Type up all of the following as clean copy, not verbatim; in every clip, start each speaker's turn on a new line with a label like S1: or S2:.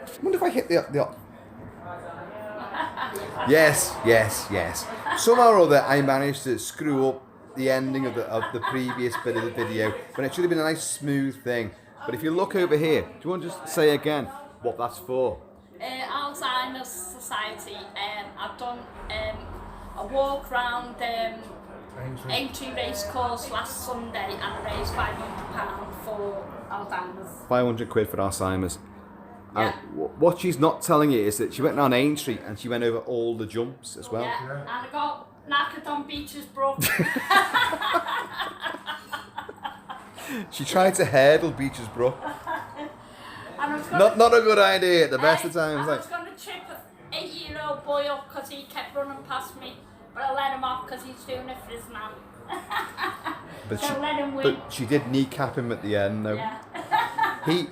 S1: I wonder if I hit the... Yes. Somehow or other, I managed to screw up the ending of the previous bit of the video, when it should have been a nice smooth thing. But if you look over here, do you want to just say again what that's for?
S2: Alzheimer's Society. I've done a walk round Aintree race course last Sunday, and I raised £500 for Alzheimer's.
S1: 500 quid for Alzheimer's.
S2: Yeah.
S1: And what she's not telling you is that she went down Aintree and she went over all the jumps as well.
S2: Yeah, and I got knackered on Beaches Brook.
S1: She tried to hurdle Beaches Brook.
S2: Not
S1: a good idea at the best of times.
S2: I was going to chip an 8-year-old boy up because he kept running past me, but I let him off because he's doing it for his mum. Let him win.
S1: But she did kneecap him at the end though.
S2: Yeah.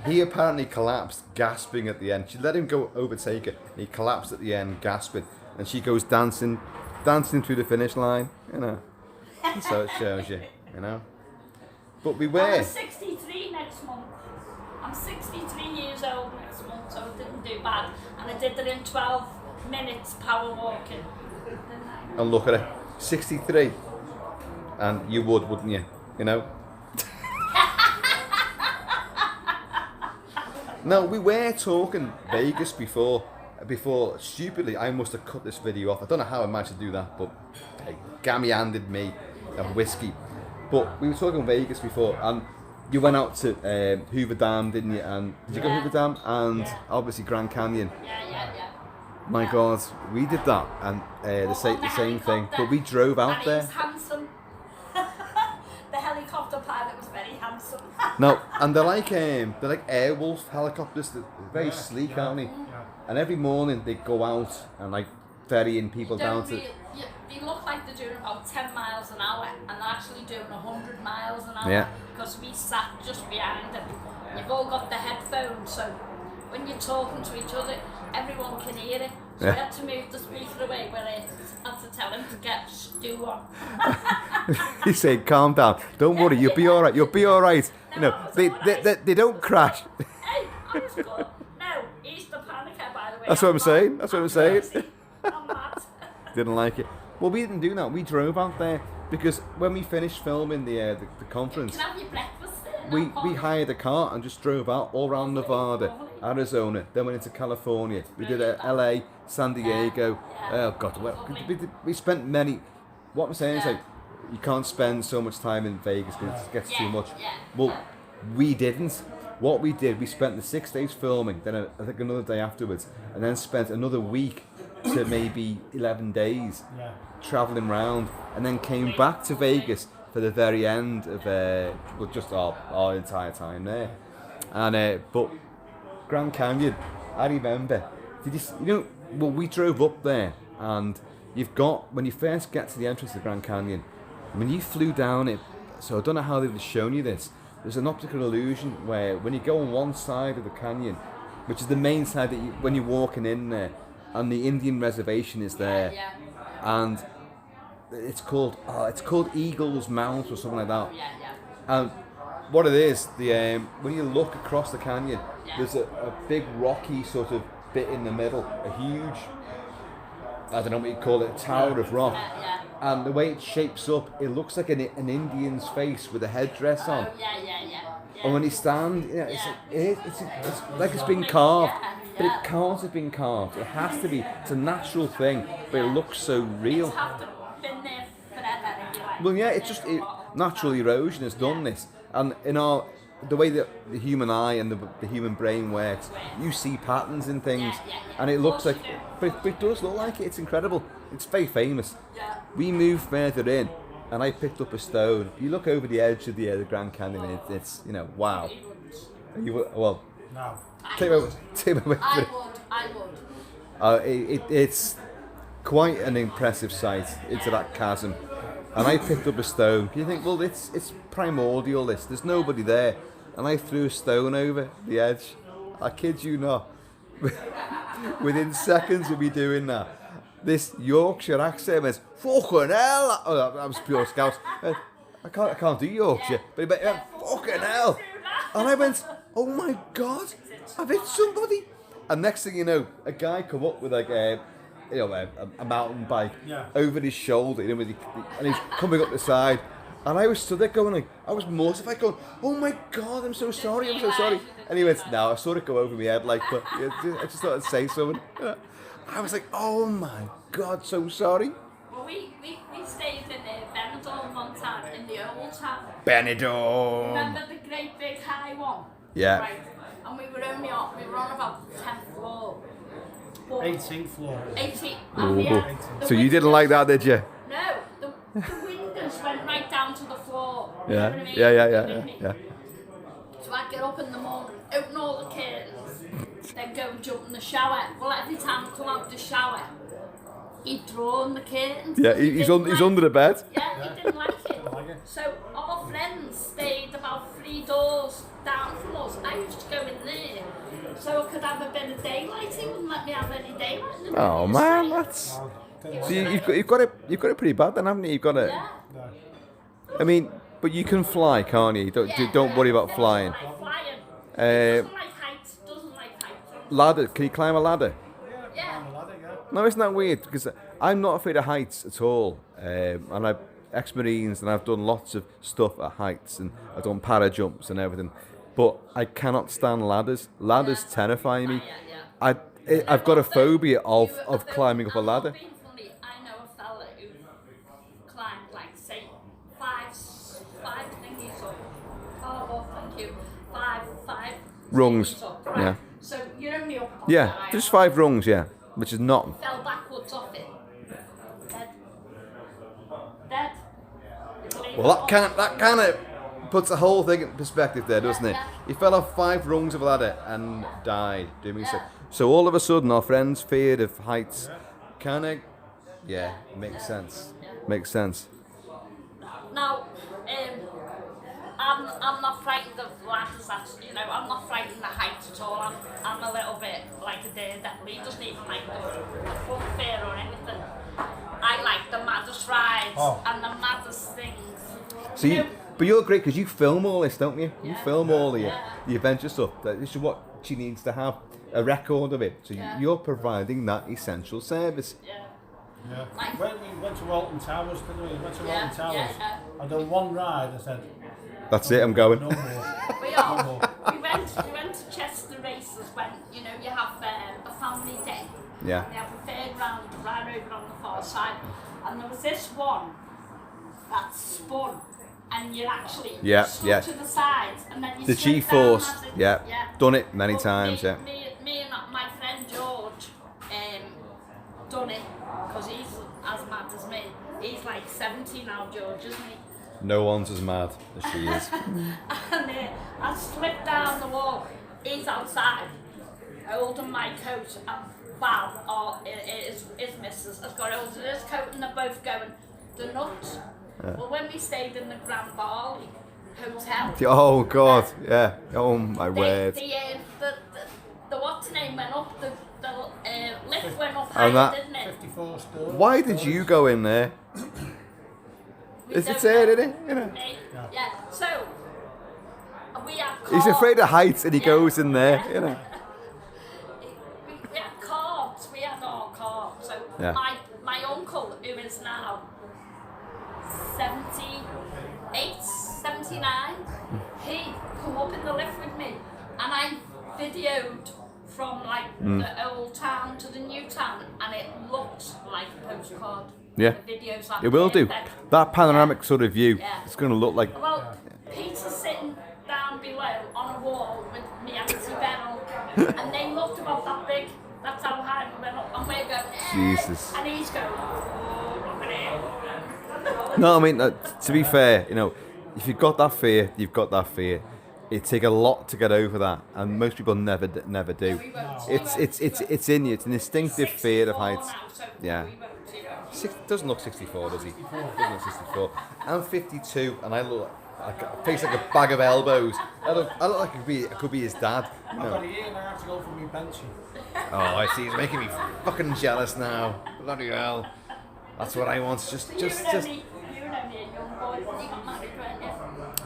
S1: He apparently collapsed, gasping at the end. She let him go overtake her. He collapsed at the end, gasping, and she goes dancing through the finish line. You know, so it shows you. You know. But beware.
S2: I'm 63 next month. I'm 63 years old next month, so it didn't do bad. And I did it in 12 minutes power walking.
S1: And look at her, 63. And you would, wouldn't you? You know? No, we were talking Vegas before stupidly, I must have cut this video off. I don't know how I managed to do that, but hey, Gammy handed me a whiskey. But we were talking Vegas before, and you went out to Hoover Dam, didn't you? And did you go to Hoover Dam? And obviously Grand Canyon.
S2: Yeah.
S1: My God, we did that, and the same thing. But we drove out
S2: and
S1: there.
S2: He was handsome. The helicopter pilot was very handsome.
S1: No, and they're like Airwolf helicopters. They're very sleek, aren't they? And every morning they go out and like ferrying people down to.
S2: They look like they're doing about 10 miles an hour, and they're actually doing 100 miles an hour.
S1: Yeah.
S2: Because we sat just behind them. You've all got the headphones, so when you're talking to each other, everyone can hear it. So I had to move the speaker away where I had to tell him to get stew on.
S1: He said, "Calm down. Don't worry. You'll be all right. You'll be all right." You know, they don't crash.
S2: Hey, I was good. No, he's the panicker, by the way.
S1: That's what I'm saying. That's what I'm saying.
S2: I'm mad.
S1: Didn't like it. Well, we didn't do that. We drove out there because when we finished filming the conference,
S2: You can have your breakfast there.
S1: we hired a car and just drove out all around Nevada, Arizona, then went into California. We did LA, San Diego. Oh God, we spent many. What I'm saying is like, you can't spend so much time in Vegas because it gets too much. Well, we didn't. What we did, we spent the 6 days filming, then I think another day afterwards, and then spent another week to maybe 11 days traveling around, and then came back to Vegas for the very end of just our entire time there. And but Grand Canyon, I remember. Well, we drove up there, and when you first get to the entrance of the Grand Canyon, when you flew down it, so I don't know how they've shown you this, there's an optical illusion where when you go on one side of the canyon, which is the main side that when you're walking in there, and the Indian reservation is there, and it's called Eagle's Mount or something like that. And what it is, when you look across the canyon, there's a big rocky sort of bit in the middle, a huge, I don't know what you call it, a tower of rock. And the way it shapes up, it looks like an Indian's face with a headdress on. And when you stand, it's like it's been carved. But it can't have been carved. It has to be. It's a natural thing, but it looks so real.
S2: It's have to been there forever.
S1: Well, yeah, it's just natural erosion has done this, and the way that the human eye and the human brain works, you see patterns in things, and it looks like, but it does look like it. It's incredible. It's very famous. We moved further in, and I picked up a stone. You look over the edge of the Grand Canyon, it's wow. Well,
S3: No.
S1: take my
S2: I would.
S1: It's quite an impressive sight into that chasm. And I picked up a stone. You think, well, it's primordial, this. There's nobody there. And I threw a stone over the edge. I kid you not. Within seconds of me doing that, this Yorkshire accent was, fucking hell. Oh, that was pure Scouse. I can't do Yorkshire. But fucking hell. And I went, oh my God, I've hit somebody. And next thing you know, a guy come up with like a mountain bike over his shoulder, and he's coming up the side. And I was stood there going like, I was mortified going, oh my God, I'm so sorry, I'm so sorry. And he went, no, I saw it go over my head like, but I just thought I'd say something. I was like, oh my God, so sorry.
S2: Well, we stayed in Benidorm one time, in the old town.
S1: Benidorm.
S2: Remember the great big high one?
S1: Yeah.
S2: Right. And we were on about the 10th floor.
S3: 18th floor.
S2: 18th.
S1: So you didn't like that, did you?
S2: No, the windows went right down to the floor.
S1: Yeah.
S2: You know what I mean?
S1: Yeah.
S2: So I'd get up in the morning, open all the curtains, then go and jump in the shower. Well, every time I come out the shower, he'd drawn the curtains.
S1: Yeah, he's under the bed.
S2: Yeah, he didn't like it. So our friends stayed about 3 doors down from us. I used to go in there so I could have a bit of daylight. He wouldn't let me have any daylight.
S1: Oh man, that's. So you've got it pretty bad then, haven't you? You've got it.
S2: Yeah.
S1: I mean, but you can fly, can't you? Don't worry about flying.
S2: Like flying. Doesn't like heights.
S1: Ladder? Can you climb a ladder?
S2: Yeah.
S1: No, isn't that weird? Because I'm not afraid of heights at all, and I'm ex-marines and I've done lots of stuff at heights and I've done para jumps and everything, but I cannot stand ladders. Ladders terrify me. I've got a phobia of climbing up a ladder.
S2: Being funny, I know a fella who climbed like say five thingies up. Oh, thank you. Five
S1: Rungs.
S2: thingies up, right?
S1: Yeah.
S2: So you're only up.
S1: Yeah, just 5 rungs. Yeah, which is nothing.
S2: Fell backwards off it. Dead.
S1: Well, that kind of puts the whole thing in perspective there, doesn't it? He fell off 5 rungs of a ladder and died. So all of a sudden, our friends feared of heights. Kind of, makes sense. Makes sense.
S2: Now, I'm not frightened of ladders. I'm not frightened of heights at all. I'm a little bit like a daredevil. He doesn't even like the foot fear or anything. I like the maddest rides and the maddest things.
S1: So but you're great because you film all this, don't you? You film all the adventure stuff. This is what she needs to have, a record of it. So you're providing that essential service.
S3: Yeah. When we went to Walton Towers, didn't we? We went to Walton Towers. I done one ride. I said,
S1: that's it. I'm going.
S3: No more.
S2: We went to Chester races when you have a family day.
S1: Yeah.
S2: And they have a fairground right over on the far side, and there was this one that spun, and you're actually stuck to the sides, and then you
S1: the G-force. Done it many times.
S2: Me and my friend George done it because he's as mad as me. He's like 70 now, George, isn't he?
S1: No one's as mad as she is.
S2: And I slipped down the wall. He's outside, holding my coat, and Val, his missus, has got hold of his coat, and they're both going, the nuts. Well, when we stayed in the Grand Bali Hotel.
S1: Oh God, oh my word.
S2: The what's name went up, the lift went up higher, didn't it?
S3: 54 stores.
S1: Why did you go in there? It's there, isn't it?
S2: Yeah. So we had carbs.
S1: He's afraid of heights and he goes in there,
S2: We had carbs. We had all carbs. So my uncle, who is now 78, 79, he come up in the lift with me, and I videoed from the old town to the new town, and it looks like a postcard.
S1: Yeah,
S2: the videos
S1: it will do. That panoramic sort of view, it's going to look like...
S2: Well, Peter's sitting down below on a wall with me and Beryl, and they looked about that big. That's how high we went up, and we're going,
S1: Jesus.
S2: And he's going, oh, look at it.
S1: No, I mean, to be fair, if you've got that fear, you've got that fear. It takes a lot to get over that, and most people never do. It's in you. It's an instinctive fear of heights. Doesn't look 64, does he? Doesn't look 64. I'm 52, and I look like a face like a bag of elbows. I look like I could be his dad.
S3: I've got a year and a half to go for my pension.
S1: Oh, I see. He's making me fucking jealous now. Bloody hell. That's what I want. Just.
S2: You were only a young boy when you got married, weren't you?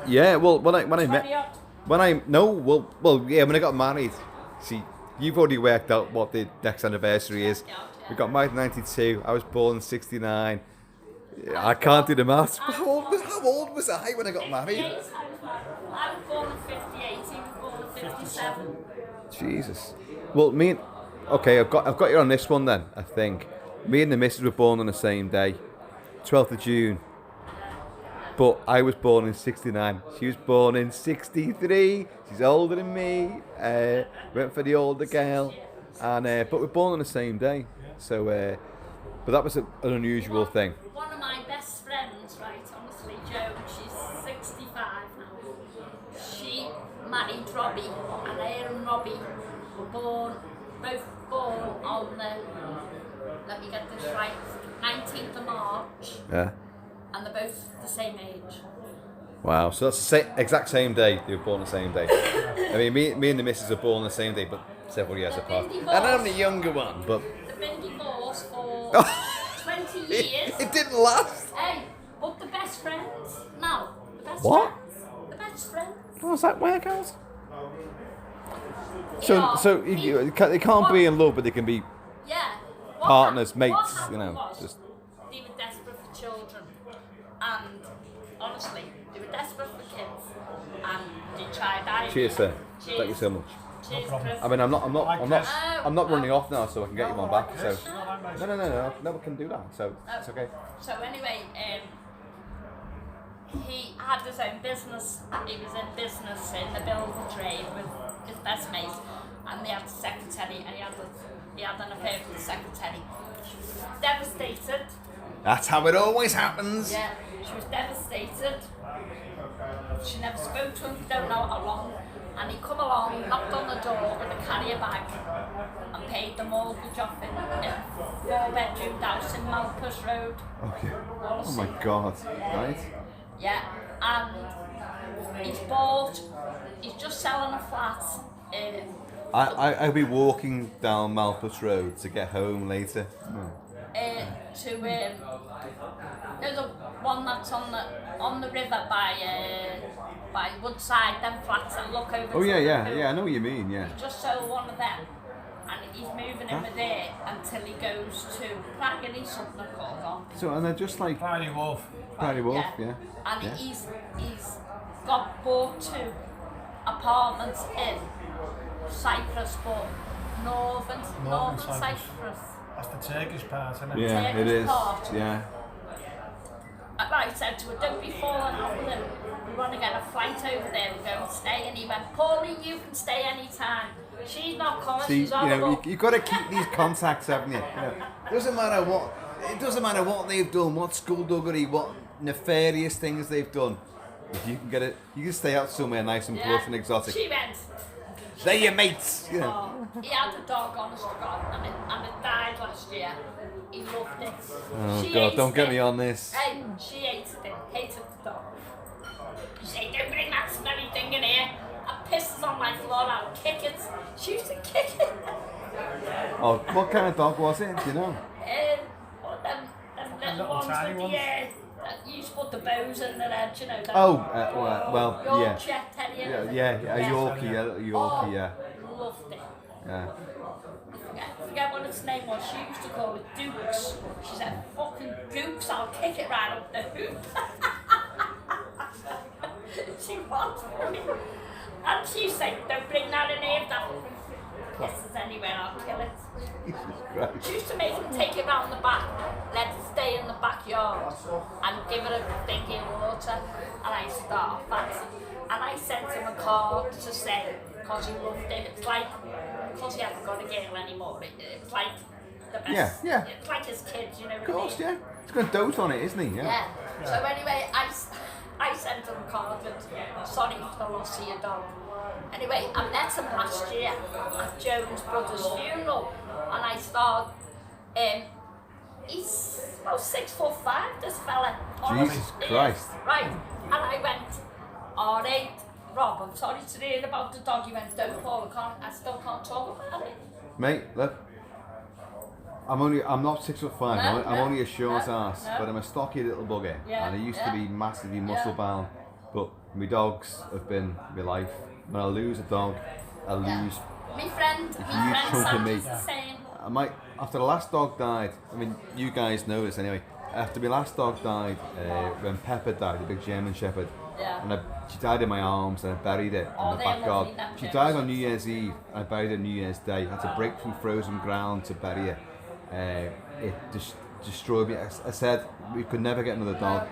S1: Yeah. Well, when I got married. See, you've already worked out what the next anniversary is. We got married in 92. I was born in 69. I can't do the maths. How old was I when I got married?
S2: I was born in 58, he was born in 57.
S1: Jesus. Well, I've got you on this one then, I think. Me and the missus were born on the same day, 12th of June. But I was born in 69. She was born in 63. She's older than me. Went for the older girl. And but we're born on the same day. So, but that was an unusual thing.
S2: One of my best friends, right, honestly, Jo, she's 65 now. She married Robbie, and her and Robbie were both born on let me get this right, 19th of March.
S1: Yeah.
S2: And they're both the same age.
S1: Wow, so that's the exact same day. They were born the same day. I mean, me and the missus are born the same day, but several years apart. And I'm the younger one, but...
S2: They've been divorced for 20 years.
S1: It didn't last.
S2: Hey, but the best friends. No, the best
S1: What?
S2: friends. The best friends.
S1: How does that work out?
S2: Yeah,
S1: So they can't be in love, but they can be
S2: yeah.
S1: partners,
S2: What
S1: mates,
S2: happened
S1: you know.
S2: was
S1: Just
S2: they were desperate for children, and honestly, they were desperate for kids, and they tried that.
S1: cheers, sir.
S2: Cheers.
S1: Thank you so much.
S2: Cheers,
S3: problem.
S2: Chris.
S1: I mean, I'm not running off now, so I can get you one back. So no, we can do that. So it's okay.
S2: So anyway, he had his own business. He was in business in the building trade with his best mate, and they had a secretary, and he had an affair with the secretary. She was devastated.
S1: That's how it always happens.
S2: Yeah, she was devastated. She never spoke to him, don't know how long. And he come along, knocked on the door with a carrier bag and paid the mortgage off in a 4-bedroom house in Malpas Road.
S1: Okay. Oh
S2: Wallasey.
S1: my God.
S2: Yeah.
S1: Right.
S2: Yeah, and he's just selling a flat.
S1: I'll be walking down Malpas Road to get home later.
S2: There's a one that's on the river by Woodside, them flats that look over.
S1: Oh
S2: to
S1: yeah.
S2: the pool.
S1: I know what you mean. Yeah.
S2: He just sold one of them, and he's moving in with there until he goes to Prague, something they're called on.
S1: So and they're just like
S3: Prairie Wolf.
S1: Prairie Wolf, yeah.
S2: And
S1: Yeah.
S2: he's got bought 2 apartments in Cyprus, but northern Cyprus.
S3: That's the Turkish part, isn't it?
S1: Yeah, it is. Yeah.
S2: I said to her, don't be falling out with him. We want to get a flight over there and go and stay. And he went, Pauline, you can stay anytime. She's not coming,
S1: See,
S2: she's horrible.
S1: you've got to keep these contacts, haven't you? Doesn't matter what they've done, what skullduggery, what nefarious things they've done. If you can get it, you can stay out somewhere nice and plush and exotic.
S2: She went.
S1: They're your mates. You know.
S2: He had a dog, honest to God, and it died last year. He loved it.
S1: Oh
S2: She
S1: God,
S2: hated
S1: don't get
S2: it.
S1: me on this.
S2: Hey, she hated the dog. She said, don't bring that smelly thing in here. It pisses on my floor, I'll kick it. She used to kick it.
S1: Oh, what kind of dog was it? Do you know?
S2: Them little ones
S3: tiny
S2: with
S3: ones?
S2: that you used to put the bows in their head, you know. Them.
S1: Oh, well, yeah.
S2: Yorkshire Terrier.
S1: Yeah, a Yorkie, yeah.
S2: Loved it.
S1: Yeah.
S2: Forget what its name was. She used to call it Dukes. She said, fucking Dukes, I'll kick it right up the hoop. She was funny. And she said, don't bring that in here, that pisses anywhere, I'll kill it.
S1: Jesus Christ.
S2: She used to make him take it round the back, let it stay in the backyard, and give it a thing in water. And I started fancy. And I sent him a card to say, because he loved it. It's like, because he hasn't got a girl anymore, it's like the best.
S1: Yeah.
S2: It's like his kids, you know.
S1: Of course, yeah. He's got a dote on it, isn't he?
S2: Yeah. So anyway, I sent him a card with, sorry for the loss of your dog. Anyway, I met him last year at Jones Brothers' funeral, and I thought, he's about 6'5", this fella.
S1: Jesus Christ.
S2: Right, and I went, all right, Rob, I'm sorry to hear about the dog. He went, don't Paul, I still can't talk about it.
S1: Mate, look. I'm not 6'5". I'm only a short ass, but I'm a stocky little bugger, and I used to be massively muscle bound. But my dogs have been my life. When I lose a dog, I lose
S2: My friend
S1: chunk of meat.
S2: Sandy's the same.
S1: After the last dog died, I mean, you guys know this anyway. After my last dog died, when Pepper died, the big German Shepherd, and she died in my arms, and I buried her in the back garden. She died on New Year's Eve, and I buried her New Year's Day. I had to break through frozen ground to bury her. It just destroyed me. I said we could never get another dog,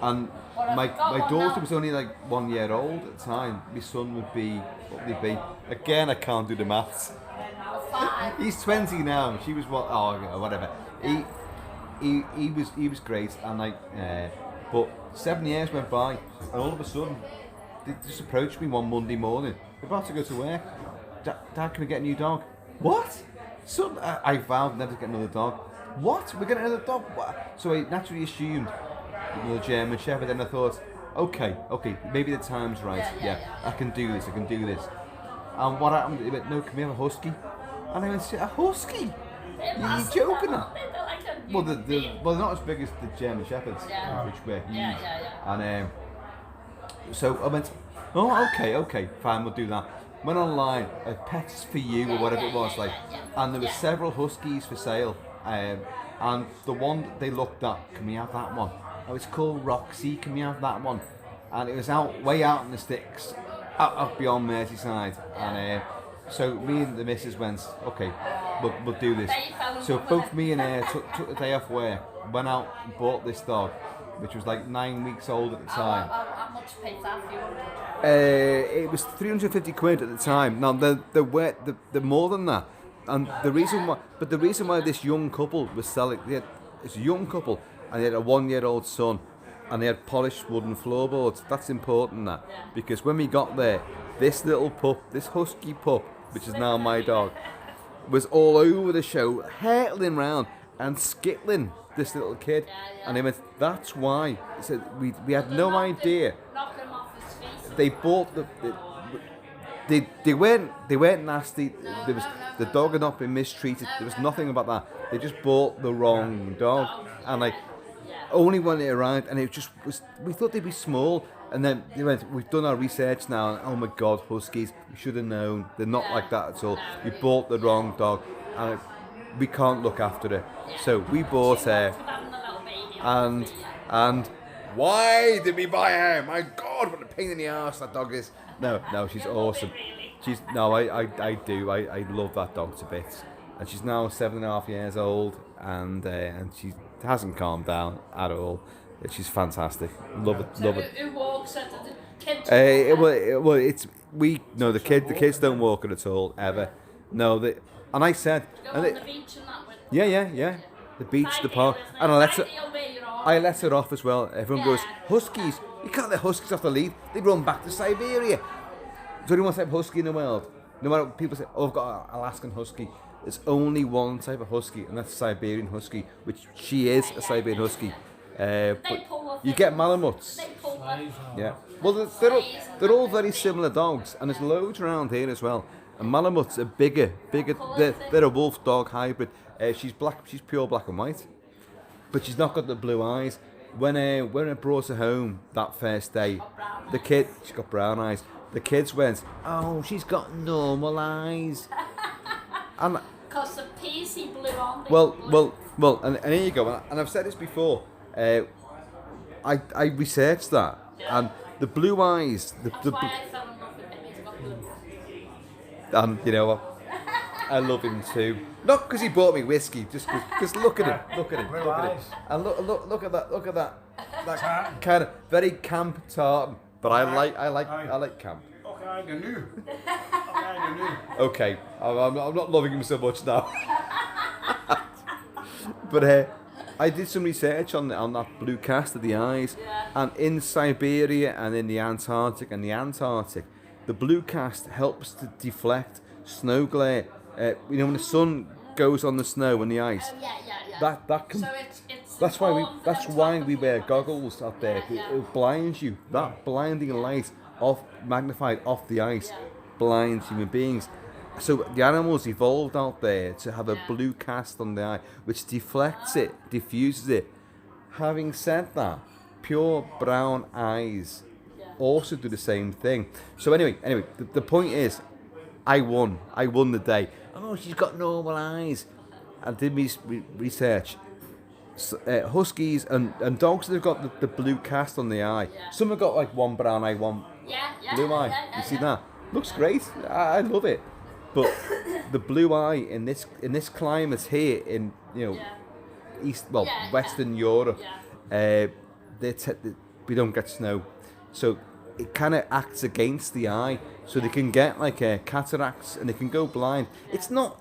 S1: and my daughter was only like 1 year old at the time. My son would be, what would he be? Again, I can't do the maths. He's 20 now. She was what? Oh, whatever. He was great, and but 7 years went by, and all of a sudden, they just approached me one Monday morning. We're about to go to work. Dad, can we get a new dog? What? Son, I vowed never to get another dog. What? We're getting another dog? What? So I naturally assumed another German Shepherd, and I thought, okay, maybe the time's right. Yeah, I can do this. And what happened? He went, no, can we have a husky? And I went, a husky? You're joking? Well, they're not as big as the German Shepherds, which were huge. And so I went, oh, okay, fine, we'll do that. Went online, Pets for You or whatever it was, and there were several huskies for sale. And the one that they looked at, can we have that one? Oh, it's called Roxy, can we have that one? And it was way out in the sticks, up beyond Merseyside. And so me and the missus went, okay, we'll do this. So both me and her took the day off work, went out and bought this dog, which was like 9 weeks old at the time.
S2: How much paid that for you?
S1: It was 350 quid at the time. Now they're more than that. And the reason why this young couple was selling, it's a young couple, and they had a 1 year old son, and they had polished wooden floorboards. That's important, because when we got there, this little pup, this husky pup, which is now my dog, was all over the show, hurtling round and skittling this little kid. And they went, that's why. He said, we had no idea.
S2: Knock him off his feet.
S1: They bought they weren't nasty. The dog had not been mistreated. There was nothing about that. They just bought the wrong dog, and only when it arrived, and it just was. We thought they'd be small, and then they went. We've done our research now, and oh my God, huskies! We should have known. They're not like that at all. We bought the wrong dog, and we can't look after her. So we bought her, and why did we buy her? My God, what a pain in the arse that dog is. No, she's awesome. I do. I love that dog to bits. And she's now 7.5 years old, and she hasn't calmed down at all. She's fantastic. Love it.
S2: Who walks her? The kids?
S1: The kids don't walk her at all ever. No, and I said.
S2: Go on the beach and that with.
S1: Yeah. The beach, the park, and I let her off as well. Everyone goes, huskies. You can't let huskies off the lead. They run back to Siberia. There's only one type of husky in the world. No matter what people say, oh, I've got an Alaskan husky. There's only one type of husky, and that's a Siberian husky, which she is a Siberian husky. But you get Malamuts. Yeah. Well, they're all very similar dogs, and there's loads around here as well. And Malamuts are bigger. They're a wolf dog hybrid. She's black. She's pure black and white, but she's not got the blue eyes. When I brought her home that first day, she's got brown eyes. The kids went, oh, she's got normal eyes. And
S2: because the PC blew on.
S1: Well, and here you go. And I've said this before. I researched that, and the blue eyes.
S2: That's why I fell in love with him. He's got blue.
S1: And you know what? I love him too. Not because he bought me whiskey, just because look at him. And look at that. That kind of very camp tartan. But I like camp. Okay, I'm not loving him so much now. But I did some research on that blue cast of the eyes, and in Siberia and in the Antarctic, the blue cast helps to deflect snow glare. When the sun goes on the snow and the ice, that can. So that's why we wear goggles out there. It blinds you. That blinding light magnified off the ice blinds human beings. So the animals evolved out there to have a blue cast on the eye, which deflects it, diffuses it. Having said that, pure brown eyes also do the same thing. So anyway, the point is, I won the day. Oh, she's got normal eyes. I did my research. Huskies and dogs that have got the blue cast on the eye.
S2: Yeah.
S1: Some have got like one brown eye, one blue eye. You see that? Looks great. I love it. But the blue eye in this climate here in Western Europe, we don't get snow, so it kind of acts against the eye, so they can get like cataracts and they can go blind. It's not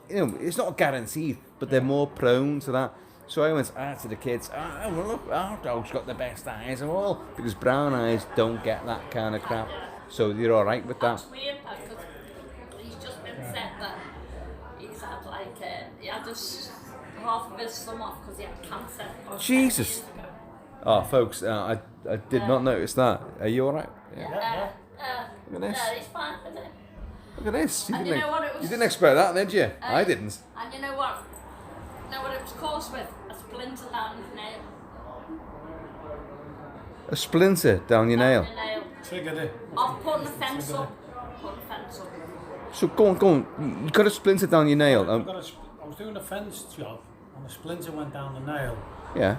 S1: guaranteed, but they're more prone to that. So I went to the kids, well, look, our dog's got the best eyes of all, because brown eyes don't get that kind of crap. So you're all right with that.
S2: That's weird, because he's just been said that he's had like he had just half of his thumb off because he had cancer.
S1: Jesus. Oh, folks, I did not notice that. Are you all right?
S3: Yeah.
S1: Look at this.
S2: Yeah, he's fine, isn't it?
S1: Look at this.
S2: And you know what it was?
S1: You didn't expect that, did you? I didn't.
S2: And you know what? You know what it was caused with? A splinter down his nail.
S1: A splinter down your nail.
S2: Down your nail.
S3: Triggered it.
S2: Of putting the fence up.
S1: So go on. You got a splinter down your nail.
S3: I was doing a fence job and the splinter went down the nail.
S1: Yeah.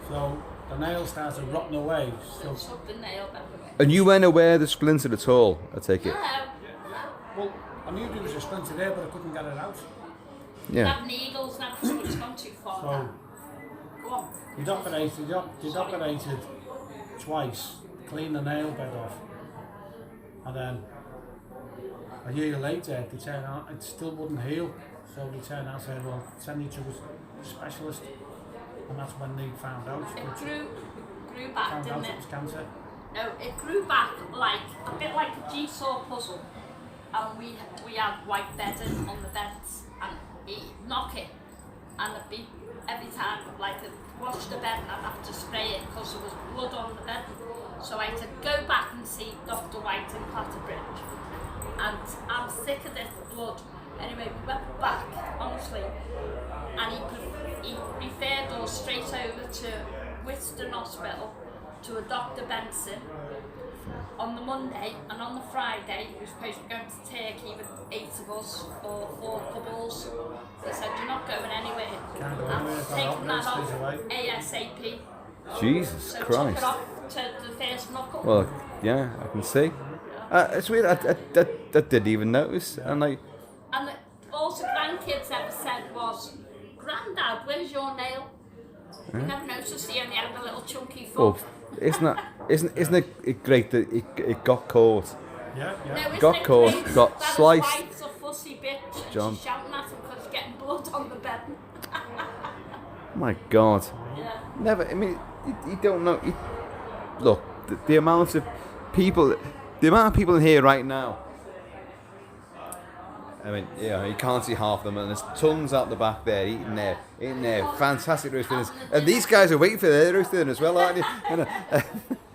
S3: So the nail started rotting away. So
S2: Took the nail back away.
S1: And you weren't aware of the splinter at all, I take it?
S2: No.
S3: well, I knew there was a splinter there, but I couldn't get it out.
S1: Yeah.
S2: Have needles now because it's gone too far.
S3: So
S2: Go on.
S3: you'd operated twice, cleaned the nail bed off, and then a year later they turned out it still wouldn't heal. So they turned out and said, well, send you to a specialist, and that's when they found out.
S2: It grew back,
S3: Found
S2: didn't
S3: out it
S2: it?
S3: was cancer.
S2: No, it grew back like a bit like a jigsaw puzzle, and we had white bedding on the beds, and he'd knock it, and it'd be every time like I'd wash the bed and I'd have to spray it because there was blood on the bed. So I had to go back and see Dr. White in Clatterbridge, and I'm sick of this blood. Anyway, we went back, honestly, and he referred us straight over to Whiston Hospital to a Dr. Benson on the Monday, and on the Friday we were supposed to be going to Turkey with 8 of us, or 4 couples. They said, you're not going anywhere.
S3: Can't go
S2: I'm
S3: anywhere,
S2: taking that
S3: stays
S2: off
S3: away.
S2: ASAP.
S1: Jesus
S2: So took
S1: Christ.
S2: it off to the first knuckle.
S1: Well, yeah, I can see. It's weird. I didn't even notice. And like,
S2: And also grandkids ever said was, Grandad, where's your nail? You never noticed he only had a little chunky
S1: well,
S2: foot.
S1: isn't it great that it got caught?
S3: Yeah.
S2: No, isn't
S1: Got
S2: it
S1: caught,
S2: great
S1: got
S2: that his
S1: sliced.
S2: wife's a fussy bitch and
S1: John.
S2: she's shouting at him because he's getting blood on the bed.
S1: My God.
S2: Yeah.
S1: Never. I mean, you don't know. Look, the amount of people in here right now. I mean, yeah, you can't see half of them, and there's tons out the back there eating their fantastic roast dinners. And these guys are waiting for their roast dinner as well, aren't you?